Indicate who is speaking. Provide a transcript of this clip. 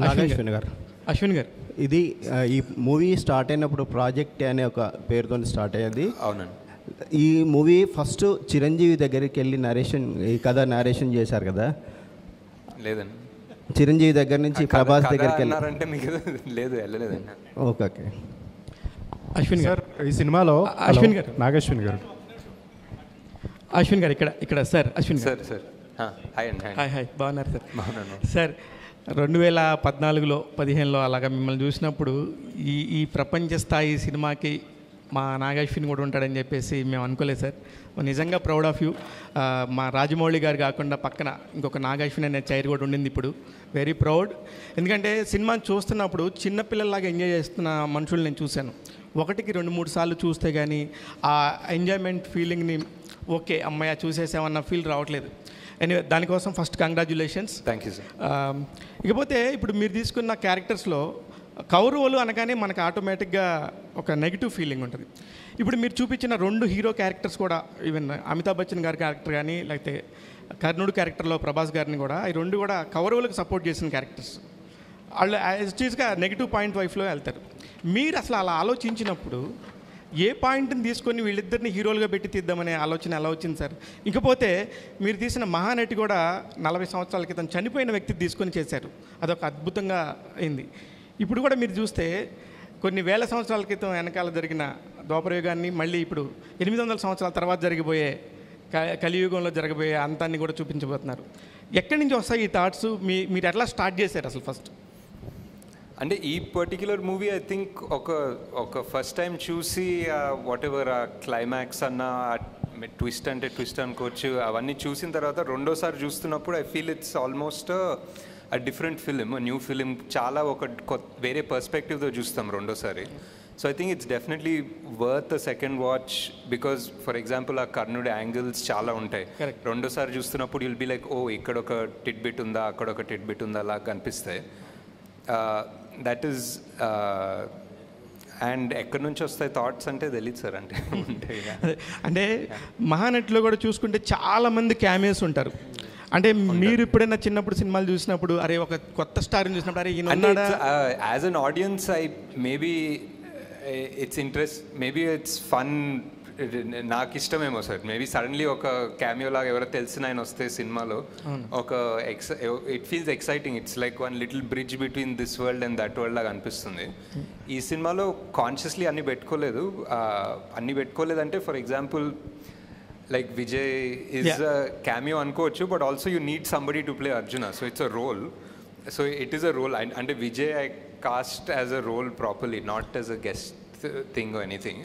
Speaker 1: నాగేశ్వన్ గారు.
Speaker 2: అశ్విన్ గారు,
Speaker 1: ఇది ఈ మూవీ స్టార్ట్ అయినప్పుడు ప్రాజెక్ట్ అనే ఒక పేరుతో స్టార్ట్ అయ్యేది.
Speaker 3: అవునండి.
Speaker 1: ఈ మూవీ ఫస్ట్ చిరంజీవి దగ్గరికి వెళ్ళి ఈ కథ నరేషన్ చేశారు కదా?
Speaker 3: లేదండి,
Speaker 1: చిరంజీవి దగ్గర నుంచి ప్రభాస్ దగ్గరికి
Speaker 3: వెళ్ళారంటే మీకు లేదు, వెళ్ళలేదండి.
Speaker 1: Okay okay.
Speaker 2: అశ్విన్
Speaker 4: సార్, ఈ సినిమాలో
Speaker 2: అశ్విన్ గారు,
Speaker 4: నాగేశ్వన్ గారు,
Speaker 2: అశ్విన్ గారు ఇక్కడ sir. Ashwin
Speaker 3: sir sir hi అండి.
Speaker 2: హాయ్ హాయ్, బాగున్నారు సార్?
Speaker 3: బాగున్నాను
Speaker 2: సార్. 2014లో 15లో అలాగా మిమ్మల్ని చూసినప్పుడు ఈ ప్రపంచ స్థాయి సినిమాకి మా నాగేశ్వన్ కూడా ఉంటాడని చెప్పేసి మేము అనుకోలేదు సార్. నిజంగా ప్రౌడ్ ఆఫ్ యూ. మా రాజమౌళి గారు కాకుండా పక్కన ఇంకొక నాగేశ్వన్ అనే చైర్ కూడా ఉండింది ఇప్పుడు. Very proud. ఎందుకంటే సినిమాని చూస్తున్నప్పుడు చిన్నపిల్లల్లాగా ఎంజాయ్ చేస్తున్న మనుషులు నేను చూశాను. ఒకటికి 2-3 సార్లు చూస్తే కానీ ఆ ఎంజాయ్మెంట్ ఫీలింగ్ని ఓకే అమ్మాయి చూసేసామన్న ఫీల్ రావట్లేదు. ఎనీవే, దానికోసం first congratulations.
Speaker 3: Thank you sir.
Speaker 2: ఇకపోతే ఇప్పుడు మీరు తీసుకున్న క్యారెక్టర్స్లో కౌరవులు అనగానే మనకు ఆటోమేటిక్గా ఒక నెగిటివ్ ఫీలింగ్ ఉంటుంది. ఇప్పుడు మీరు చూపించిన 2 హీరో క్యారెక్టర్స్ కూడా, ఈవెన్ అమితాబ్ బచ్చన్ గారి క్యారెక్టర్ కానీ లేకపోతే కర్ణుడు క్యారెక్టర్లో ప్రభాస్ గారిని కూడా, ఈ 2 కూడా కౌరవులకు సపోర్ట్ చేసిన క్యారెక్టర్స్. వాళ్ళు యాజ్టీస్గా నెగిటివ్ పాయింట్ వైఫ్లో వెళ్తారు. మీరు అసలు అలా ఆలోచించినప్పుడు ఏ పాయింట్ని తీసుకొని వీళ్ళిద్దరిని హీరోలుగా పెట్టి తీద్దామనే ఆలోచన ఎలా వచ్చింది సార్? ఇకపోతే మీరు తీసిన మహానటి కూడా 40 సంవత్సరాల క్రితం చనిపోయిన వ్యక్తి తీసుకొని చేశారు. అదొక అద్భుతంగా అయింది. ఇప్పుడు కూడా మీరు చూస్తే కొన్ని వేల సంవత్సరాల క్రితం వెనకాల జరిగిన ద్వాపరయుగాన్ని మళ్ళీ ఇప్పుడు 800 సంవత్సరాల తర్వాత జరిగిపోయే కలియుగంలో జరగబోయే అంతాన్ని కూడా చూపించబోతున్నారు. ఎక్కడి నుంచి వస్తాయి ఈ థాట్స్? మీరు ఎట్లా స్టార్ట్ చేశారు అసలు ఫస్ట్?
Speaker 3: అంటే ఈ పర్టిక్యులర్ మూవీ ఐ థింక్ ఒక ఫస్ట్ టైం చూసి వాట్ ఎవర్ ఆ క్లైమాక్స్ అన్న ట్విస్ట్ అంటే ట్విస్ట్ అనుకోవచ్చు, అవన్నీ చూసిన తర్వాత రెండోసారి చూస్తున్నప్పుడు I feel it's almost different film, new film. చాలా వేరే పర్స్పెక్టివ్తో చూస్తాం రెండోసారి. So I think it's definitely worth a second watch because for example ఆ కర్ణుడి యాంగిల్స్ చాలా ఉంటాయి. రెండోసారి చూస్తున్నప్పుడు విల్ బి లైక్, ఓ ఇక్కడ ఒక టిట్ బిట్ ఉందా, అక్కడ ఒక టిట్ బిట్ ఉందా అలా కనిపిస్తాయి. దట్ ఈస్ అండ్ ఎక్కడి నుంచి వస్తాయి థాట్స్ అంటే తెలియదు సార్. అంటే ఉంటాయి.
Speaker 2: అంటే మహానటిలో కూడా చూసుకుంటే చాలామంది క్యామియోస్ ఉంటారు. అంటే మీరు ఎప్పుడైనా చిన్నప్పుడు సినిమాలు చూసినప్పుడు అరే ఒక కొత్త స్టార్ని చూసినప్పుడు అరే ఈయన
Speaker 3: as an audience maybe it's interest, maybe it's fun, నాకు ఇష్టమేమో సార్. మేబీ సడన్లీ ఒక క్యామియో లాగా ఎవరో తెలిసిన ఆయన వస్తే సినిమాలో ఒక it feels exciting. It's like one little bridge between this world and that world లాగా అనిపిస్తుంది. ఈ సినిమాలో కాన్షియస్లీ అన్నీ పెట్టుకోలేదంటే for example like Vijay is a cameo అనుకోవచ్చు, but also you need somebody to play Arjuna, so it's a role. So it is a role, and Vijay I cast as a role properly, not as a guest thing or anything.